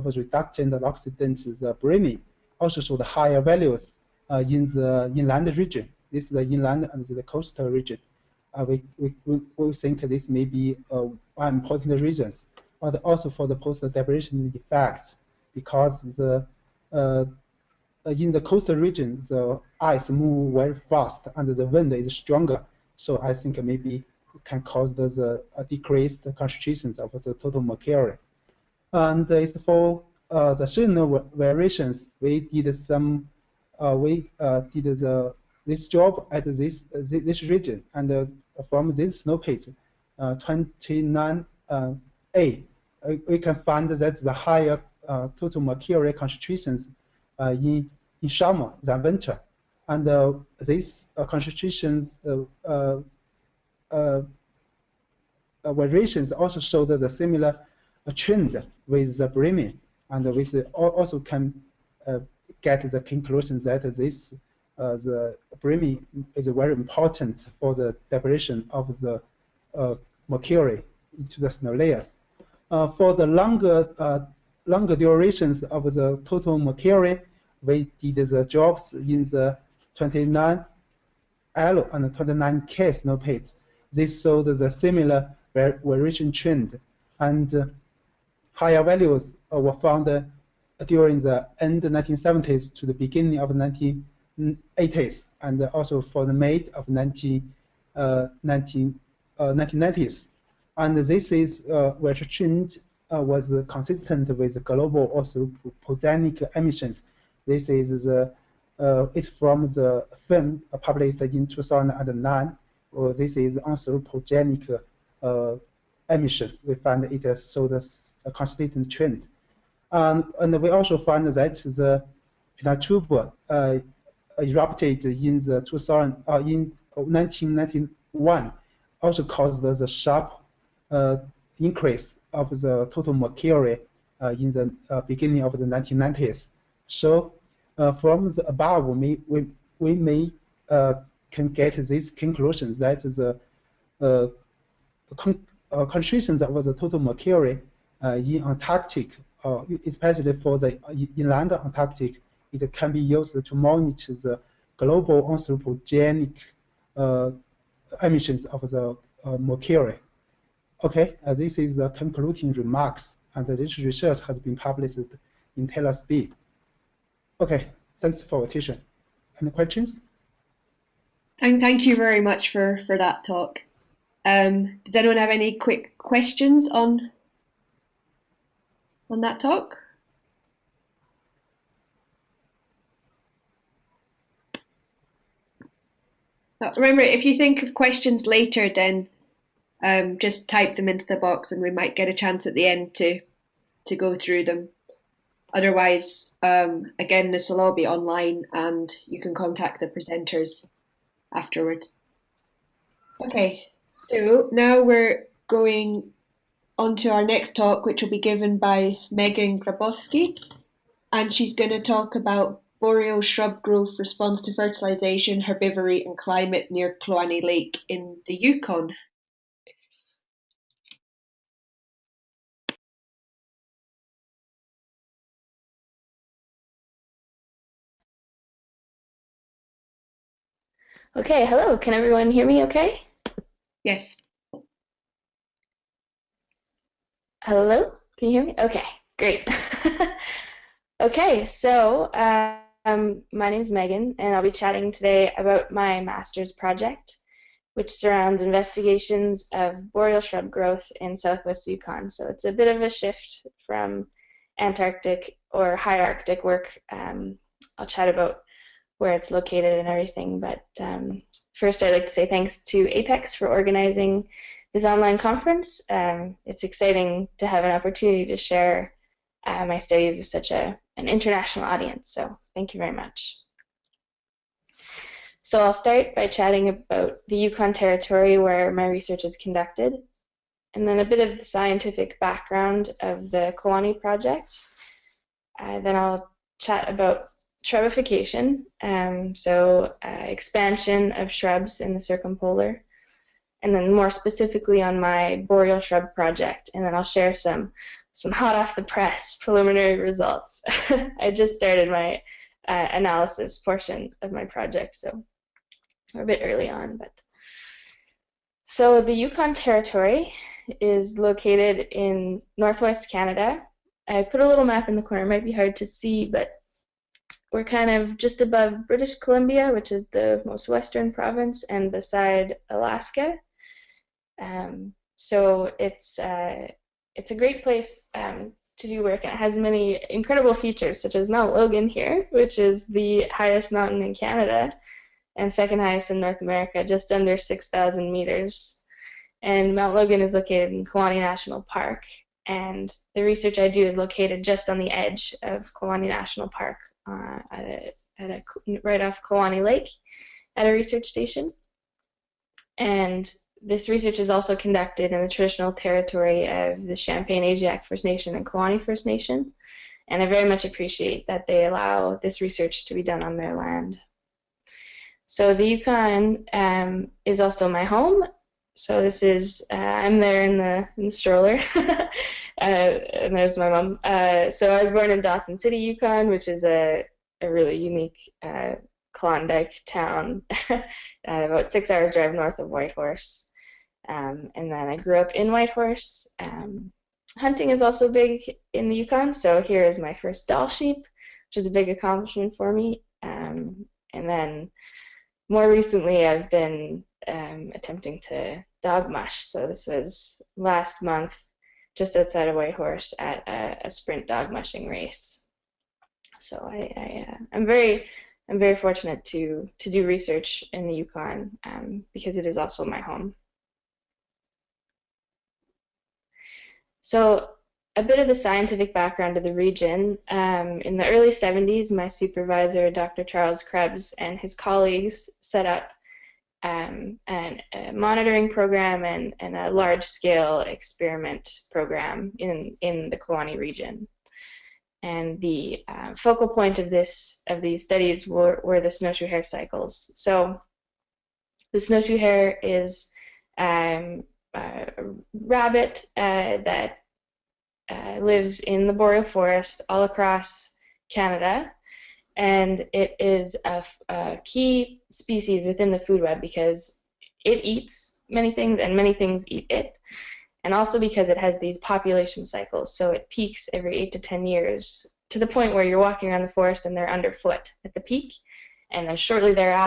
reductant oxidant, the bromine, also showed higher values in the inland region. This is the inland and the coastal region. We think this may be one important reasons, but also for the post-depression effects, because the in the coastal region, the ice move very fast and the wind is stronger. So I think maybe it can cause the decreased concentrations of the total mercury. And it's for the seasonal variations. We did some, this job at this region, and from this snow pit, 29A, we can find that the higher total mercury concentrations in summer than winter, and these concentrations variations also show the similar trend with the bromine, and we also can get the conclusion that this the bromine is very important for the deposition of the mercury into the snow layers. For the longer durations of the total mercury, we did the jobs in the 29L and 29K snow pits. This showed the similar variation trend, and higher values were found during the end 1970s to the beginning of 1980s, and also for the mid of 1990s. And this is where the trend was consistent with global anthropogenic emissions. This is it's from the film published in 2009. This is anthropogenic emission. We find it shows a consistent trend. And we also find that the Pinatubo erupted in the 1991, also caused the sharp increase of the total mercury in the beginning of the 1990s. So from the above, we may can get this conclusion that the concentrations of the total mercury in Antarctic, especially for the inland Antarctic, it can be used to monitor the global anthropogenic emissions of the mercury. Okay, this is the concluding remarks, and this research has been published in Taylor Speed. Okay, thanks for attention. Any questions? Thank you very much for that talk. Does anyone have any quick questions on that talk? Remember, if you think of questions later, then just type them into the box, and we might get a chance at the end to go through them. Otherwise, again, this will all be online, and you can contact the presenters afterwards. Okay, so now we're going on to our next talk, which will be given by Megan Grabowski, and she's going to talk about boreal shrub growth response to fertilization, herbivory, and climate near Kluane Lake in the Yukon. Okay, hello. Can everyone hear me okay? Yes. Hello? Can you hear me? Okay, great. Okay, so my name is Megan, and I'll be chatting today about my master's project, which surrounds investigations of boreal shrub growth in southwest Yukon. So it's a bit of a shift from Antarctic or high Arctic work. I'll chat about where it's located and everything, but first I'd like to say thanks to APECS for organizing this online conference. It's exciting to have an opportunity to share my studies with such an international audience, so thank you very much. So I'll start by chatting about the Yukon Territory where my research is conducted, and then a bit of the scientific background of the Kluane project. Then I'll chat about shrubification, expansion of shrubs in the circumpolar, and then more specifically on my boreal shrub project, and then I'll share some some hot off the press preliminary results. I just started my analysis portion of my project, so we're a bit early on. But so the Yukon Territory is located in northwest Canada. I put a little map in the corner. It might be hard to see, but we're kind of just above British Columbia, which is the most western province, and beside Alaska. So it's a great place to do work, and it has many incredible features, such as Mount Logan here, which is the highest mountain in Canada and second highest in North America, just under 6,000 meters. And Mount Logan is located in Kelowna National Park, and the research I do is located just on the edge of Kelowna National Park, right off Kelowna Lake, at a research station. And this research is also conducted in the traditional territory of the Champagne-Ajiac First Nation and Kelowna First Nation, and I very much appreciate that they allow this research to be done on their land. So the Yukon is also my home. So this is, I'm there in the stroller, and there's my mom. So I was born in Dawson City, Yukon, which is a really unique Klondike town, about 6 hours drive north of Whitehorse. And then I grew up in Whitehorse. Hunting is also big in the Yukon, so here is my first Dall sheep, which is a big accomplishment for me. And then more recently I've been attempting to dog mush. So this was last month, just outside of Whitehorse at a sprint dog mushing race. So I'm very fortunate to do research in the Yukon because it is also my home. So a bit of the scientific background of the region. In the early 70s, my supervisor, Dr. Charles Krebs, and his colleagues set up a monitoring program and a large-scale experiment program in the Kelowna region. And the focal point of these studies were the snowshoe hare cycles. So the snowshoe hare is a rabbit that lives in the boreal forest all across Canada, and it is a key species within the food web because it eats many things and many things eat it, and also because it has these population cycles. So it peaks every 8 to 10 years to the point where you're walking around the forest and they're underfoot at the peak, and then shortly thereafter